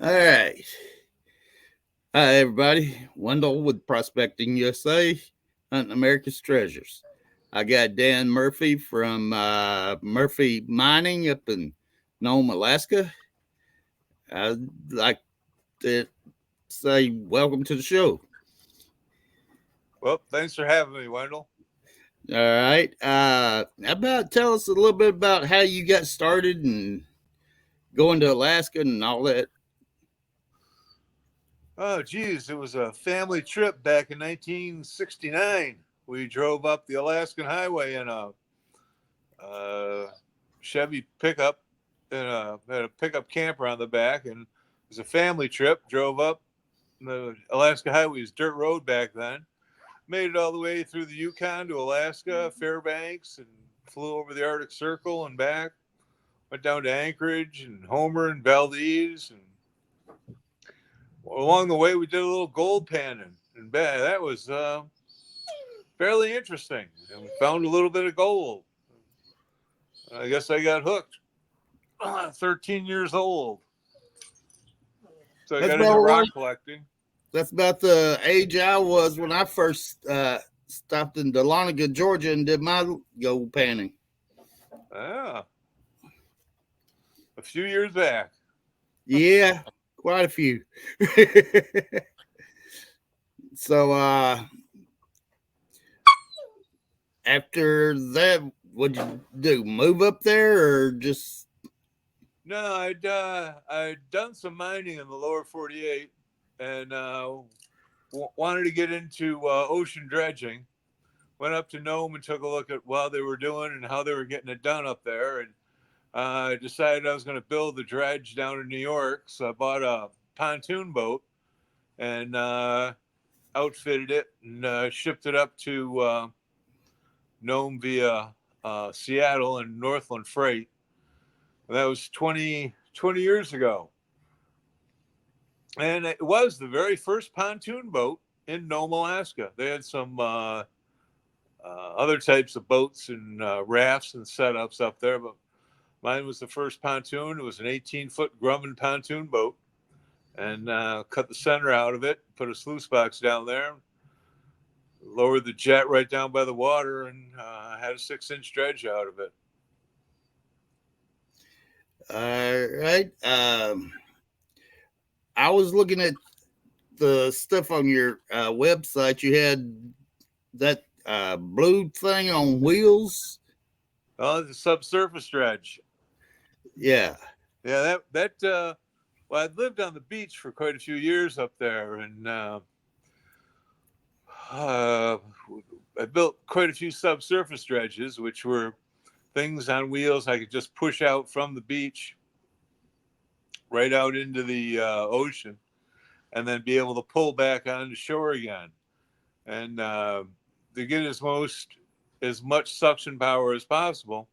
All right. Hi, everybody. Wendell with Prospecting USA, Hunting America's Treasures. I got Dan Murphy from Murphy Mining up in Nome, Alaska. I'd like to say welcome to the show. Well, thanks for having me, Wendell. All right. How about tell us a little bit about how you got started and going to Alaska and all that? Oh, geez, it was a family trip back in 1969. We drove up the Alaskan Highway in a uh, Chevy pickup and had a pickup camper on the back, and it was a family trip. Drove up the Alaska Highway was dirt road back then. Made it all the way through the Yukon to Alaska, Fairbanks, and flew over the Arctic Circle and back. Went down to Anchorage and Homer and Valdez and along the way we did a little gold panning and that was fairly interesting, and we found a little bit of gold. I guess I got hooked. 13 years old, so I That's got into about rock right. collecting. That's about the age I was when I first stopped in Dahlonega, Georgia, and did my gold panning. Yeah, a few years back. Yeah, quite a few. So after that, what'd you do? Move up there or just No, I'd done some mining in the lower 48 and wanted to get into ocean dredging. Went up to Nome and took a look at what they were doing and how they were getting it done up there, and I decided I was going to build the dredge down in New York. So I bought a pontoon boat and outfitted it and shipped it up to Nome via Seattle and Northland Freight. And that was 20 years ago. And it was the very first pontoon boat in Nome, Alaska. They had some other types of boats and rafts and setups up there, but mine was the first pontoon. It was an 18-foot Grumman pontoon boat, and cut the center out of it, put a sluice box down there, lowered the jet right down by the water, and had a 6-inch dredge out of it. all right? I was looking at the stuff on your website. You had that blue thing on wheels. Well, it's a subsurface dredge. Yeah. Yeah, well, I'd lived on the beach for quite a few years up there, and uh, I built quite a few subsurface dredges, which were things on wheels I could just push out from the beach right out into the ocean, and then be able to pull back onto shore again. And to get as much suction power as possible,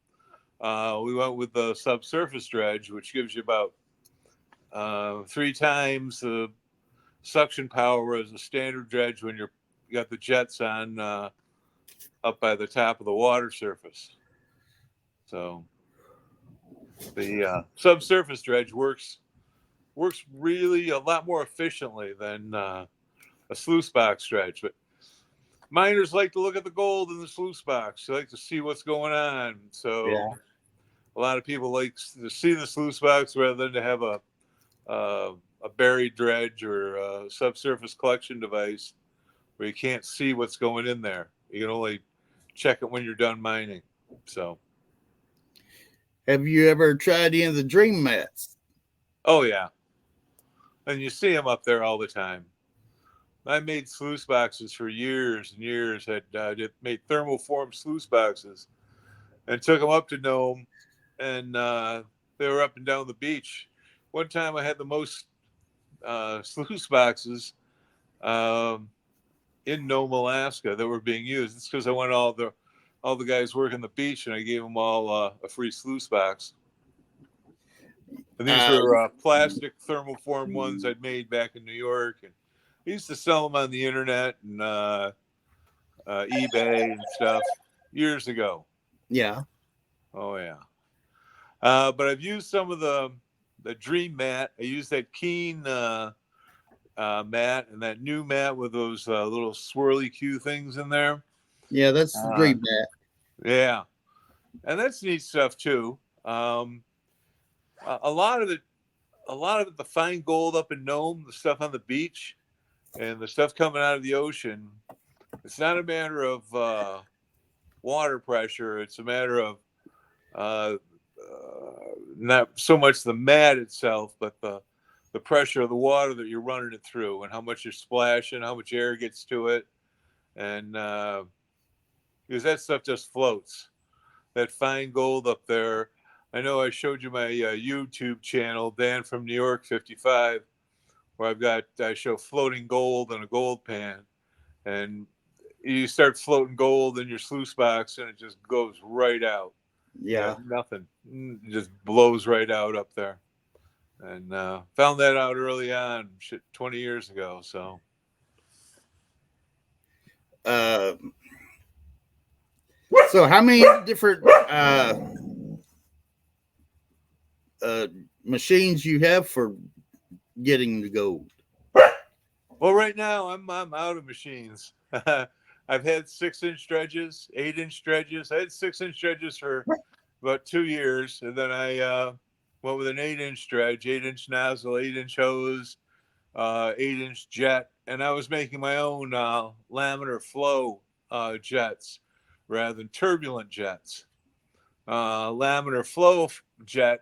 we went with the subsurface dredge, which gives you about 3 times the suction power as a standard dredge when you got the jets on up by the top of the water surface. So the subsurface dredge works really a lot more efficiently than a sluice box dredge. But miners like to look at the gold in the sluice box. They like to see what's going on. So Yeah. a lot of people like to see the sluice box rather than to have a buried dredge or a subsurface collection device where you can't see what's going in there. You can only check it when you're done mining. So, Have you ever tried any of the dream mats? oh yeah, and you see them up there all the time. I made sluice boxes for years and years. Had made thermoform sluice boxes and took them up to Nome, and they were up and down the beach. One time, I had the most sluice boxes um, in Nome, Alaska, that were being used. It's because I went all the guys working the beach, and I gave them all a free sluice box. And these Uh, were plastic thermoform ones I'd made back in New York, and I used to sell them on the internet and eBay and stuff years ago. yeah. Oh yeah, but I've used some of the. Dream mat. I use that Keen mat and that new mat with those little swirly Q things in there. Yeah, that's the dream mat. Yeah, and that's neat stuff too. A lot of it, the fine gold up in Nome, the stuff on the beach, and the stuff coming out of the ocean. It's not a matter of water pressure. It's a matter of uh, not so much the mat itself, but the pressure of the water that you're running it through, and how much you're splashing, how much air gets to it, and because that stuff just floats. That fine gold up there. I know I showed you my YouTube channel, Dan from New York 55, where I show floating gold in a gold pan, and you start floating gold in your sluice box, and it just goes right out. Yeah. Nothing. It just blows right out up there. And found that out early on, 20 years ago. So. So how many different machines you have for getting the gold? Well, right now I'm out of machines. I've had 6-inch dredges, 8-inch dredges. I had 6-inch dredges for about 2 years, and then I went with an 8-inch dredge, 8-inch nozzle, 8-inch hose, 8-inch jet, and I was making my own laminar flow jets rather than turbulent jets. Laminar flow jet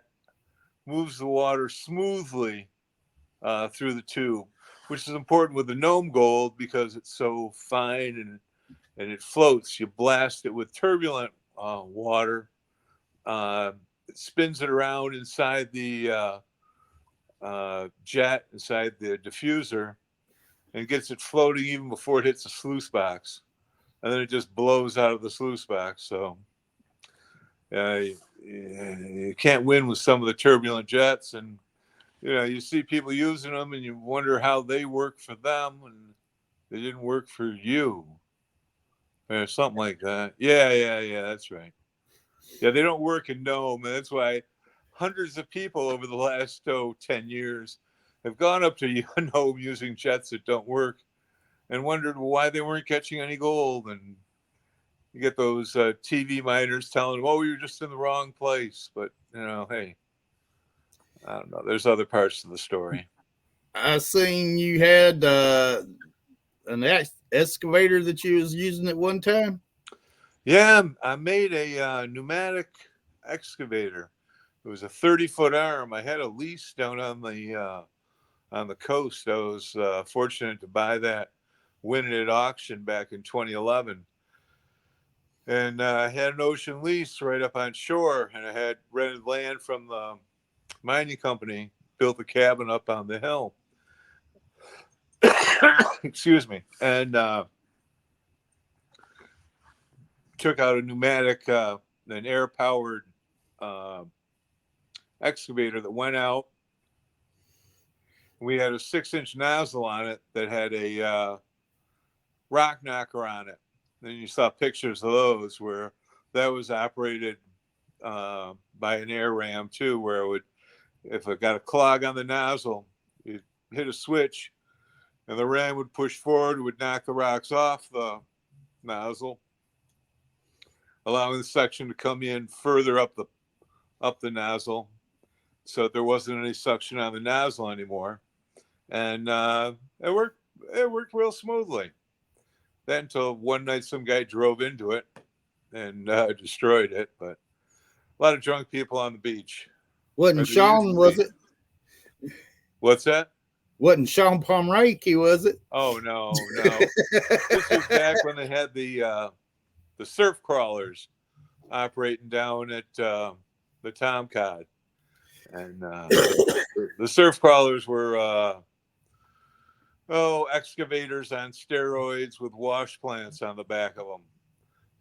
moves the water smoothly through the tube, which is important with the Nome gold because it's so fine and it floats. You blast it with turbulent water. It spins it around inside the jet, inside the diffuser, and gets it floating even before it hits the sluice box. And then it just blows out of the sluice box. So you can't win with some of the turbulent jets. And you see people using them and you wonder how they work for them and they didn't work for you or something like that. Yeah, that's right. Yeah, they don't work in Nome, and that's why hundreds of people over the last 10 years have gone up to Nome using jets that don't work and wondered why they weren't catching any gold. And you get those TV miners telling them, "Oh, we were just in the wrong place." But hey, I don't know. There's other parts of the story. I seen you had an excavator that you was using at one time. Yeah, I made a pneumatic excavator. It was a 30-foot arm. I had a lease down on the coast. I was fortunate to buy that, win it at auction back in 2011. And I had an ocean lease right up on shore, and I had rented land from the mining company, built a cabin up on the hill. Excuse me. And took out a pneumatic, an air-powered excavator that went out. We had a 6-inch nozzle on it that had a rock knocker on it. Then you saw pictures of those where that was operated by an air ram too, where it would, if it got a clog on the nozzle, you'd hit a switch and the ram would push forward, would knock the rocks off the nozzle, allowing the suction to come in further up the nozzle, so there wasn't any suction on the nozzle anymore, and it worked real smoothly. That until one night some guy drove into it and destroyed it. But a lot of drunk people on the beach. Wasn't Sean, was it? What's that? Wasn't Sean Pomeranke, was it? Oh no. This was back when they had the surf crawlers operating down at the Tom Cod, and the surf crawlers were excavators on steroids with wash plants on the back of them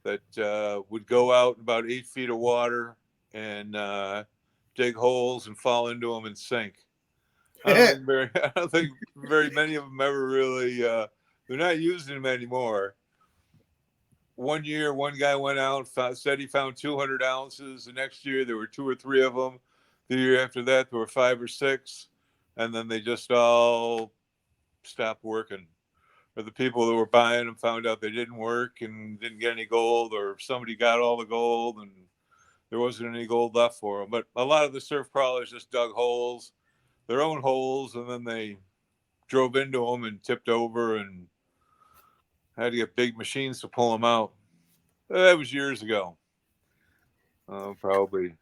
that would go out in about 8 feet of water and dig holes and fall into them and sink. I don't think very many of them ever really, they're not using them anymore. One year, one guy went out, said he found 200 ounces. The next year, there were 2 or 3 of them. The year after that, there were 5 or 6, and then they just all stopped working. Or the people that were buying them found out they didn't work and didn't get any gold, or somebody got all the gold and there wasn't any gold left for them. But a lot of the surf crawlers just dug holes, their own holes, and then they drove into them and tipped over and had to get big machines to pull them out. That was years ago. Probably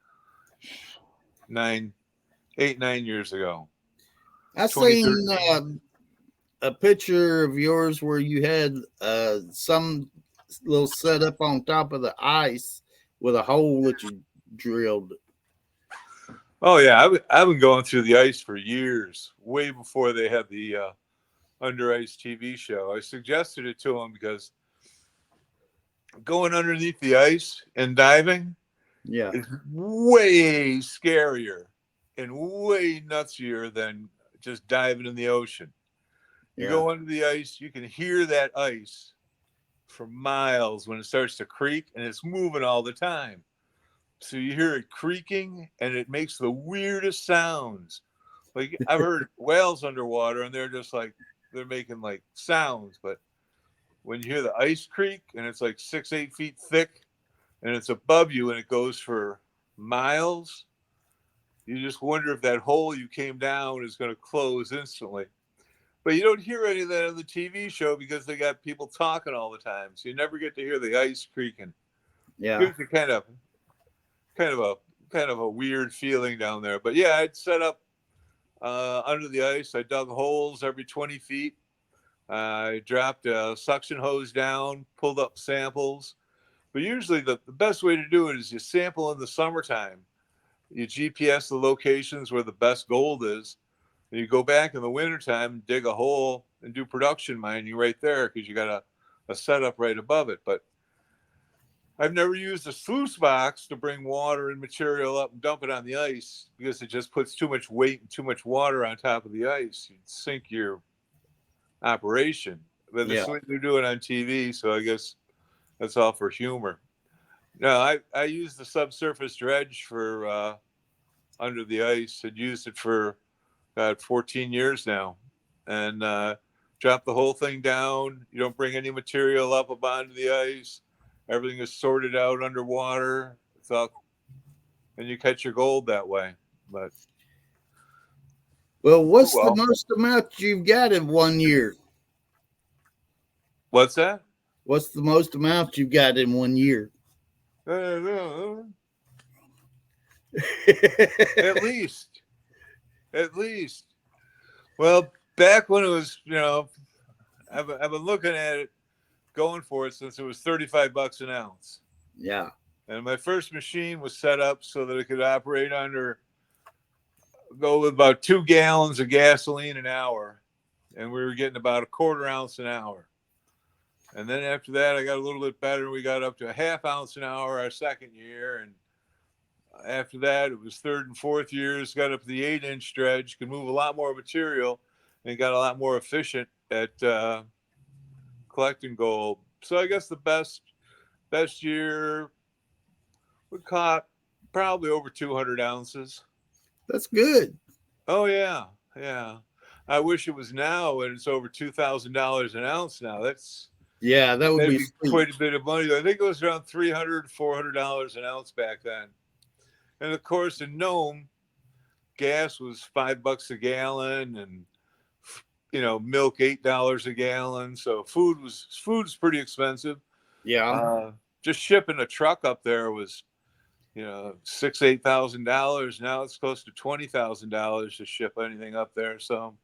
9 years ago. I seen a picture of yours where you had some little setup on top of the ice with a hole that you drilled. Oh yeah, I've been going through the ice for years, way before they had the Under Ice TV show. I suggested it to them because going underneath the ice and diving, yeah, is way scarier and way nutsier than just diving in the ocean. You go under the ice, you can hear that ice for miles when it starts to creak, and it's moving all the time. So you hear it creaking, and it makes the weirdest sounds. Like I've heard whales underwater, and they're just like, they're making like sounds. But when you hear the ice creak, and it's like 6-8 feet thick, and it's above you, and it goes for miles, you just wonder if that hole you came down is going to close instantly. But you don't hear any of that on the TV show because they got people talking all the time, so you never get to hear the ice creaking. Yeah, Gives you kind of a weird feeling down there. But yeah, I'd set up under the ice. I dug holes every 20 feet. I dropped a suction hose down, pulled up samples. But usually the best way to do it is you sample in the summertime. You GPS the locations where the best gold is. And you go back in the wintertime and dig a hole and do production mining right there because you got a setup right above it. But I've never used a sluice box to bring water and material up and dump it on the ice because it just puts too much weight and too much water on top of the ice. You'd sink your operation. But that's what they're doing on TV, so I guess that's all for humor. No, I use the subsurface dredge for under the ice. I'd used it for 14 years now, and drop the whole thing down. You don't bring any material up onto the ice. Everything is sorted out underwater. It's all, and you catch your gold that way. But well, what's the most amount you've got in 1 year? What's that? What's the most amount you've got in 1 year? At least. Well, back when it was, I've been looking at it, going for it since it was $35 an ounce. Yeah. And my first machine was set up so that it could operate go with about 2 gallons of gasoline an hour. And we were getting about a 1/4 ounce an hour. And then after that, I got a little bit better. We got up to a 1/2 ounce an hour our second year. And after that, it was third and fourth years, got up to the 8-inch dredge, could move a lot more material, and got a lot more efficient at collecting gold. So I guess the best year, we caught probably over 200 ounces. That's good. Oh, yeah. I wish it was now, and it's over $2,000 an ounce now. That would be quite a bit of money. I think it was around $300, $400 an ounce back then. And of course, in Nome, gas was $5 a gallon, and milk $8 a gallon. So food's pretty expensive. Yeah. Just shipping a truck up there was, $6,000-8,000. Now it's close to $20,000 to ship anything up there. So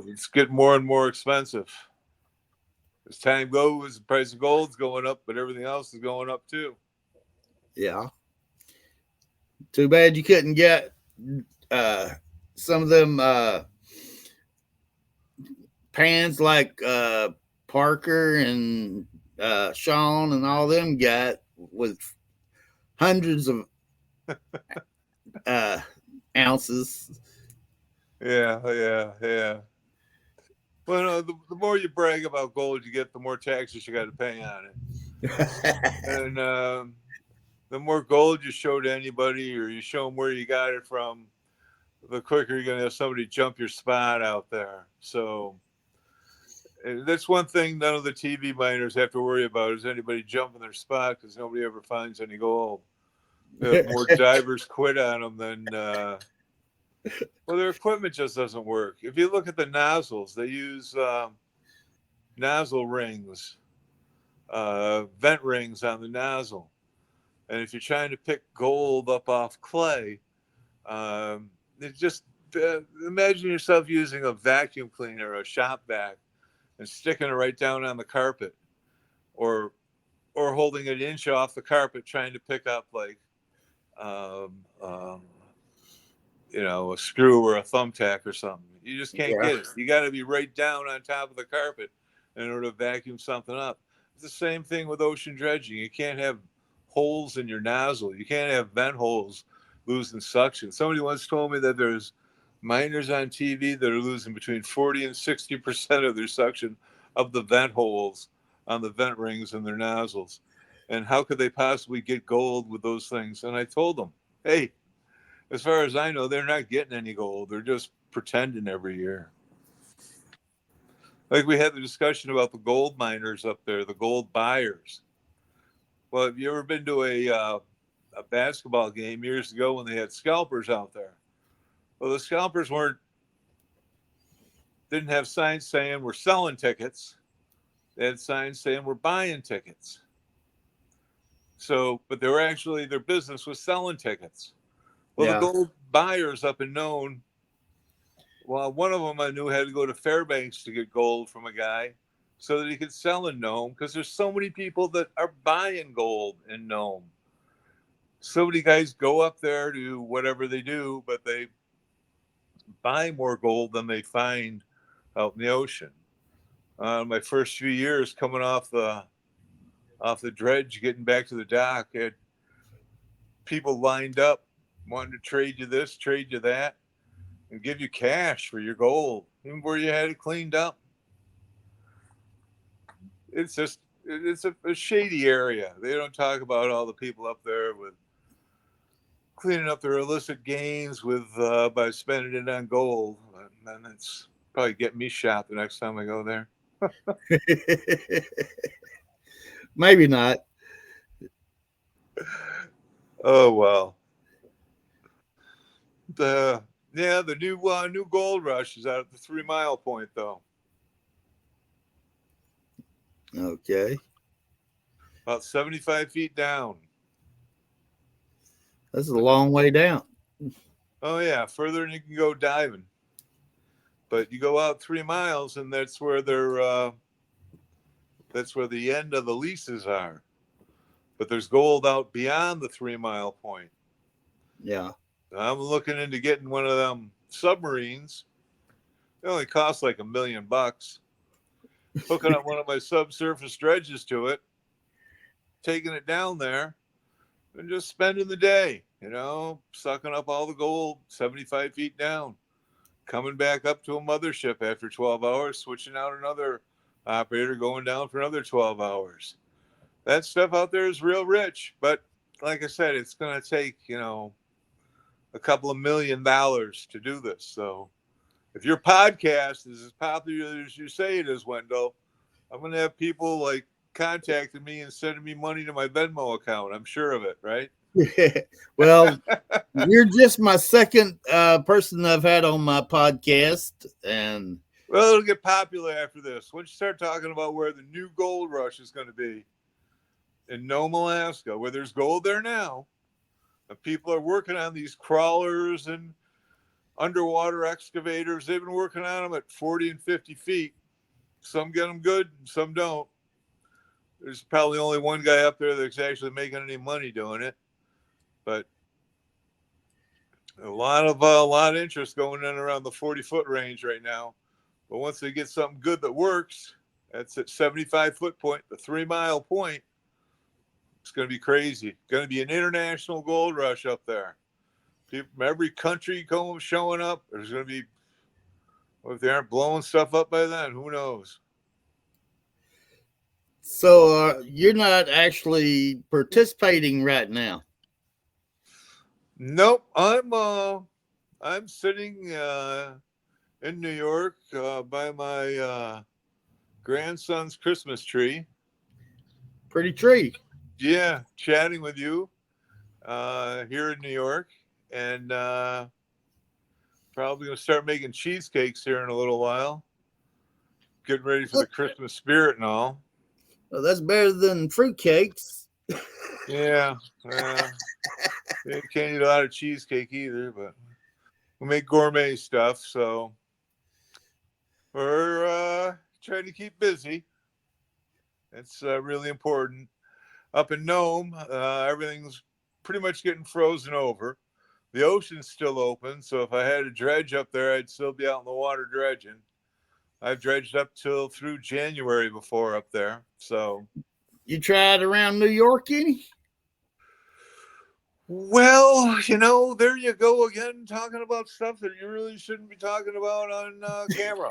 it's getting more and more expensive. As time goes, the price of gold's going up, but everything else is going up too. Yeah. Too bad you couldn't get some of them pans like Parker and Sean and all them got with hundreds of ounces. Yeah. Well, no, the more you brag about gold you get, the more taxes you got to pay on it. And the more gold you show to anybody, or you show them where you got it from, the quicker you're going to have somebody jump your spot out there. So that's one thing none of the TV miners have to worry about is anybody jumping their spot, because nobody ever finds any gold. They have more divers quit on them than well, their equipment just doesn't work. If you look at the nozzles, they use nozzle rings, vent rings on the nozzle. And if you're trying to pick gold up off clay, it's just imagine yourself using a vacuum cleaner or a shop vac and sticking it right down on the carpet, or holding it an inch off the carpet trying to pick up like a screw or a thumbtack or something. You just can't get it. You got to be right down on top of the carpet in order to vacuum something up. It's the same thing with ocean dredging. You can't have holes in your nozzle. You can't have vent holes losing suction. Somebody once told me that there's miners on TV that are losing between 40 and 60% of their suction of the vent holes on the vent rings in their nozzles. And how could they possibly get gold with those things? And I told them, hey, as far as I know, they're not getting any gold. They're just pretending every year. Like we had the discussion about the gold miners up there, the gold buyers. Well, have you ever been to a basketball game years ago when they had scalpers out there? Well, the scalpers didn't have signs saying we're selling tickets. They had signs saying we're buying tickets. So, but they were actually, their business was selling tickets. Well, the gold buyers up in Nome, well, one of them I knew had to go to Fairbanks to get gold from a guy so that he could sell in Nome, because there's so many people that are buying gold in Nome. So many guys go up there to whatever they do, but they buy more gold than they find out in the ocean. My first few years coming off the dredge, getting back to the dock, I had people lined up wanting to trade you this, trade you that, and give you cash for your gold, even where you had it cleaned up. It's just, it's a shady area. They don't talk about all the people up there with cleaning up their illicit gains with by spending it on gold. And it's probably getting me shot the next time I go there. Maybe not. Oh well. The new gold rush is out at the 3 Mile Point though. Okay. About 75 feet down. That's a long way down. Oh yeah, further than you can go diving. But you go out 3 miles, and that's where the end of the leases are. But there's gold out beyond the 3 Mile Point. Yeah. I'm looking into getting one of them submarines. It only costs like $1 million. Hooking up one of my subsurface dredges to it, taking it down there, and just spending the day, sucking up all the gold 75 feet down, coming back up to a mothership after 12 hours, switching out another operator, going down for another 12 hours. That stuff out there is real rich, but like I said, it's going to take, a couple of $1 million to do this. So if your podcast is as popular as you say it is, Wendell, I'm going to have people like contacting me and sending me money to my Venmo account. I'm sure of it, right? Well, you're just my second person I've had on my podcast, and well, it'll get popular after this. Once you start talking about where the new gold rush is going to be in Nome, Alaska, where there's gold there now, and people are working on these crawlers and underwater excavators. They've been working on them at 40 and 50 feet. Some get them good, and some don't. There's probably only one guy up there that's actually making any money doing it, but a lot of interest going in around the 40-foot range right now. But once they get something good that works, that's at 75-foot point, the 3 Mile Point. It's going to be crazy. Going to be an international gold rush up there. People from every country showing up. There's going to be, well, if they aren't blowing stuff up by then, who knows? So you're not actually participating right now? Nope. I'm sitting in New York by my grandson's Christmas tree. Pretty tree. Yeah, chatting with you here in New York, and probably gonna start making cheesecakes here in a little while. Getting ready for the Christmas spirit and all. Well, that's better than fruitcakes. Yeah, you can't eat a lot of cheesecake either, but we make gourmet stuff, so we're trying to keep busy. It's really important. Up in Nome, everything's pretty much getting frozen over. The ocean's still open, so if I had to dredge up there, I'd still be out in the water dredging. I've dredged up till through January before up there. So, You tried around New York any? well, there you go again, talking about stuff that you really shouldn't be talking about on camera.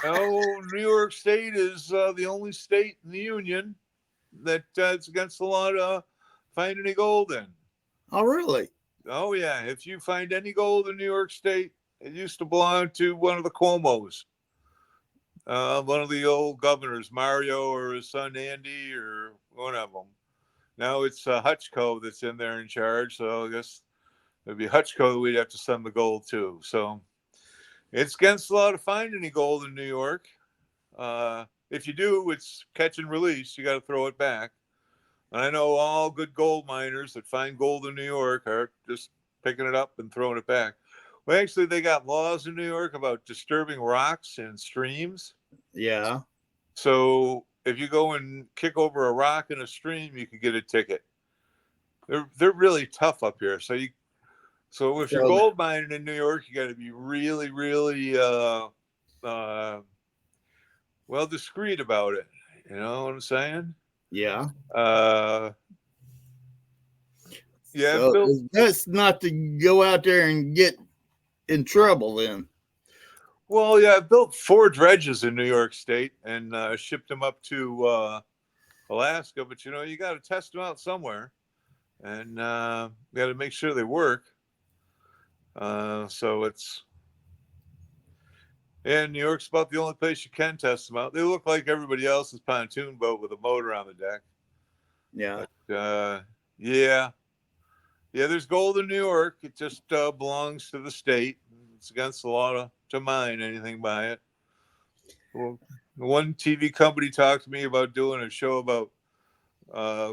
New York State is the only state in the union that it's against the law to find any gold in. Oh, really? Oh, yeah. If you find any gold in New York State, it used to belong to one of the Cuomos. One of the old governors, Mario or his son Andy, or one of them. Now it's Hutchko that's in there in charge. So I guess it'd be Hutchko that we'd have to send the gold to. So it's against the law to find any gold in New York. If you do, it's catch and release. You got to throw it back. And I know all good gold miners that find gold in New York are just picking it up and throwing it back. Well, actually, they got laws in New York about disturbing rocks and streams. Yeah. So if you go and kick over a rock in a stream, you could get a ticket. They're really tough up here. So if you're gold mining in New York, you got to be really, really well discreet about it. You know what I'm saying? Yeah. Yeah. So it's best not to go out there and get in trouble then. Well, yeah, I built 4 dredges in New York State and shipped them up to Alaska. But you got to test them out somewhere, and you got to make sure they work. So New York's about the only place you can test them out. They look like everybody else's pontoon boat with a motor on the deck. Yeah. But, yeah. There's gold in New York. It just belongs to the state. It's against the law to mine anything by it. Well, one TV company talked to me about doing a show about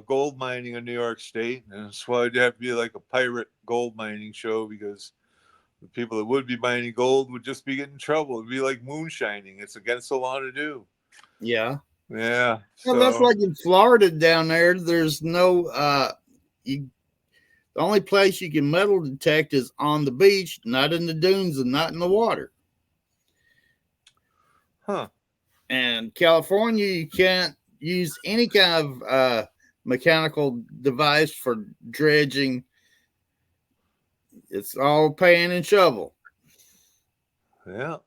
gold mining in New York State, and that's why it'd have to be like a pirate gold mining show, because the people that would be mining gold would just be getting in trouble. It'd be like moonshining. It's against the law to do. Yeah. Yeah. Well, that's like in Florida down there. There's no the only place you can metal detect is on the beach, not in the dunes and not in the water. Huh. And California, you can't use any kind of mechanical device for dredging. It's all pan and shovel. Yeah.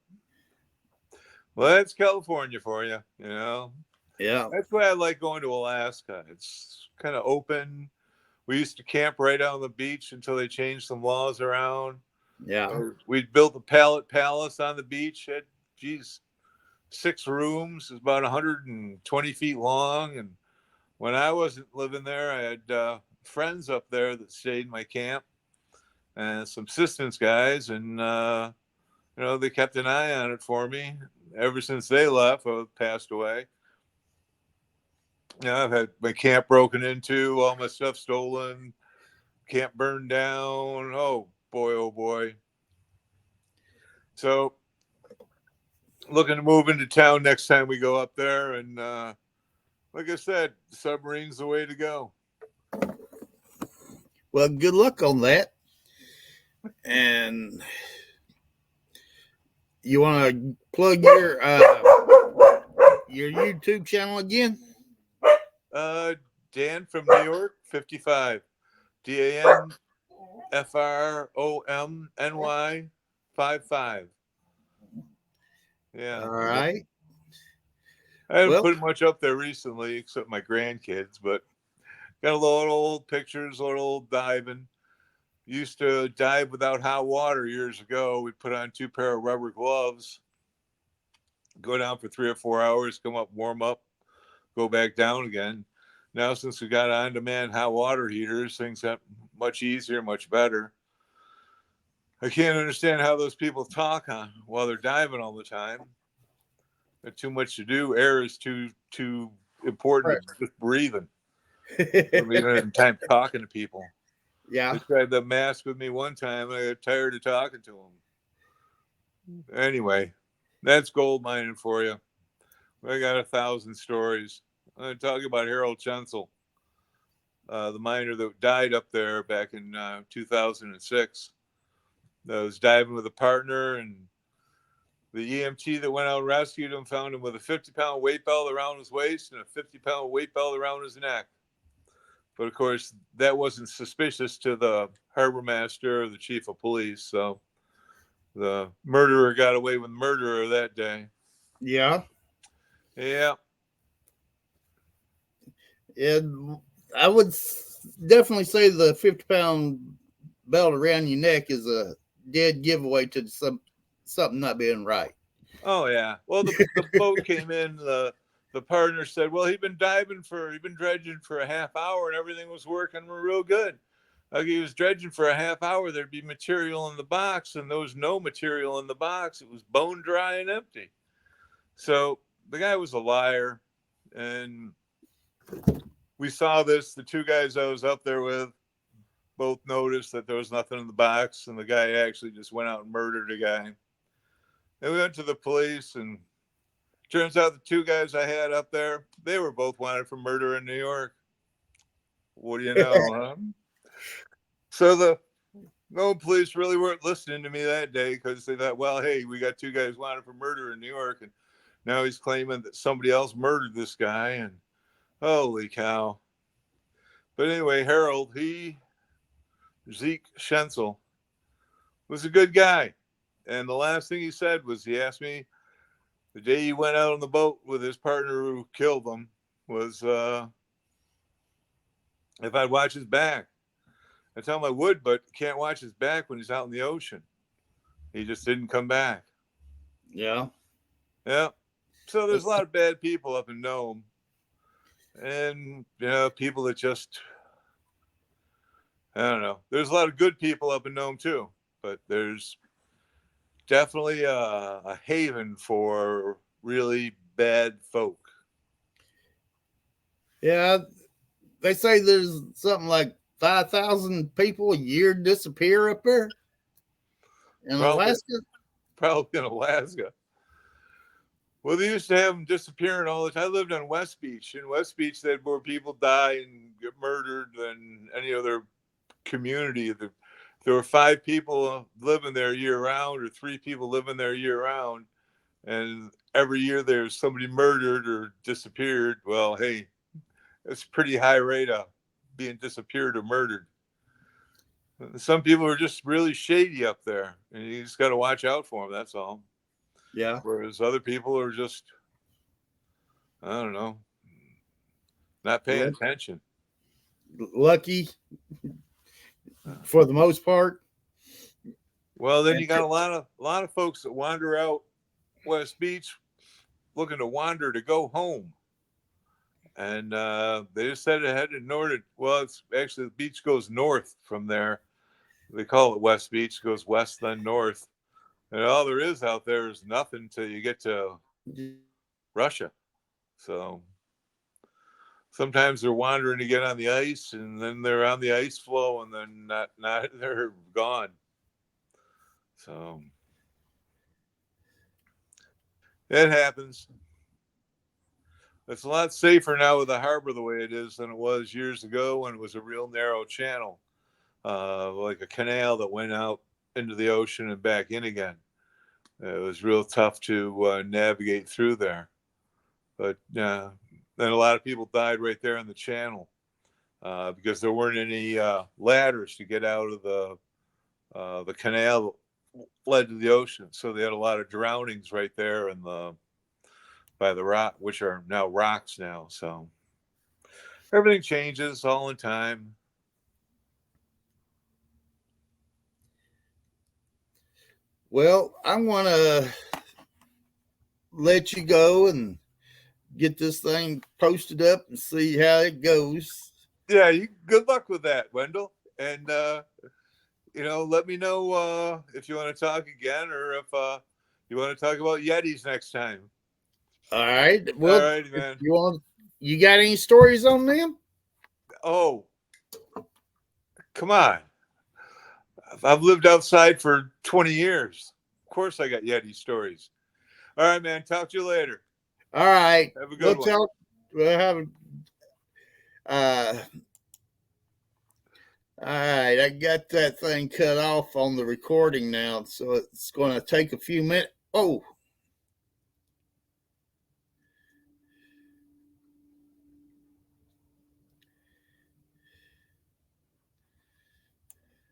Well, that's California for you, Yeah. That's why I like going to Alaska. It's kind of open. We used to camp right on the beach until they changed some laws around. Yeah. We built a pallet palace on the beach. It had, 6 rooms. It's about 120 feet long. And when I wasn't living there, I had friends up there that stayed in my camp and some assistance guys. And, they kept an eye on it for me. Ever since they left, I passed away. I've had my camp broken into, all my stuff stolen, camp burned down. Oh boy. So looking to move into town next time we go up there. And like I said, the submarine's the way to go. Well, good luck on that. And you want to plug your YouTube channel again? Dan from New York, 55. DANFROMNY 55. Yeah. All right. I haven't put much up there recently, except my grandkids, but got a lot of old pictures, a lot of old diving. used to dive without hot water years ago. We'd put on 2 pair of rubber gloves, go down for 3 or 4 hours, come up, warm up, go back down again. Now, since we got on-demand hot water heaters, things got much easier, much better. I can't understand how those people talk while they're diving all the time. There's too much to do. Air is too important to just breathing. We don't have time talking to people. Yeah. They tried the mask with me one time, and I got tired of talking to them. Anyway, that's gold mining for you. I got 1,000 stories. I'm talking about Harold Chancel, the miner that died up there back in 2006. I was diving with a partner, and the EMT that went out and rescued him found him with a 50-pound weight belt around his waist and a 50-pound weight belt around his neck. But of course, that wasn't suspicious to the harbor master or the chief of police. So the murderer got away with murder that day. Yeah. Yeah. And I would definitely say the 50-pound belt around your neck is a dead giveaway to something not being right. Oh yeah. Well, the boat came in. The partner said, "Well, he'd been dredging for a half hour, and everything was working real good. Like he was dredging for a half hour, there'd be material in the box, and there was no material in the box. It was bone dry and empty." So the guy was a liar, and we saw this. The 2 guys I was up there with both noticed that there was nothing in the box, and the guy actually just went out and murdered a guy. And we went to the police, and turns out the 2 guys I had up there, they were both wanted for murder in New York. What do you know, huh? So no police really weren't listening to me that day because they thought, well, hey, we got 2 guys wanted for murder in New York, and now he's claiming that somebody else murdered this guy, and holy cow. But anyway, Harold, Zeke Chancel, was a good guy. And the last thing he said was, he asked me the day he went out on the boat with his partner who killed him was if I'd watch his back. I tell him I would, but can't watch his back when he's out in the ocean. He just didn't come back. Yeah. Yeah. So there's a lot of bad people up in Nome. And, people that just, I don't know. There's a lot of good people up in Nome too, but there's definitely a haven for really bad folk. Yeah. They say there's something like 5,000 people a year disappear up there in Alaska. Probably in Alaska. Well, they used to have them disappearing all the time. I lived on West Beach. In West Beach, they had more people die and get murdered than any other community. There were 5 people living there year round, or 3 people living there year round. And every year there's somebody murdered or disappeared. Well, hey, it's a pretty high rate of being disappeared or murdered. Some people are just really shady up there, and you just got to watch out for them. That's all. Yeah. Whereas other people are just, I don't know, not paying attention. Lucky for the most part. Well, then you got a lot of folks that wander out West Beach looking to wander to go home. And they just said it headed north. Well, it's actually the beach goes north from there. They call it West Beach, goes west then north. And all there is out there is nothing till you get to Russia. So sometimes they're wandering to get on the ice, and then they're on the ice floe, and then not they're gone. So it happens. It's a lot safer now with the harbor the way it is than it was years ago when it was a real narrow channel, like a canal that went out into the ocean and back in again. It was real tough to navigate through there. But then a lot of people died right there in the channel because there weren't any ladders to get out of the canal that led to the ocean. So they had a lot of drownings right there in by the rock, which are now rocks now. So everything changes all in time. Well, I'm going to let you go and get this thing posted up and see how it goes. Yeah, good luck with that, Wendell. And let me know if you want to talk again or if you want to talk about Yetis next time. All right. All Well, right, man. You got any stories on them? Oh, come on. I've lived outside for 20 years. Of course I got Yeti stories. All right, man. Talk to you later. All right. Have a good one. We'll have all right. I got that thing cut off on the recording now, so it's going to take a few minutes. Oh,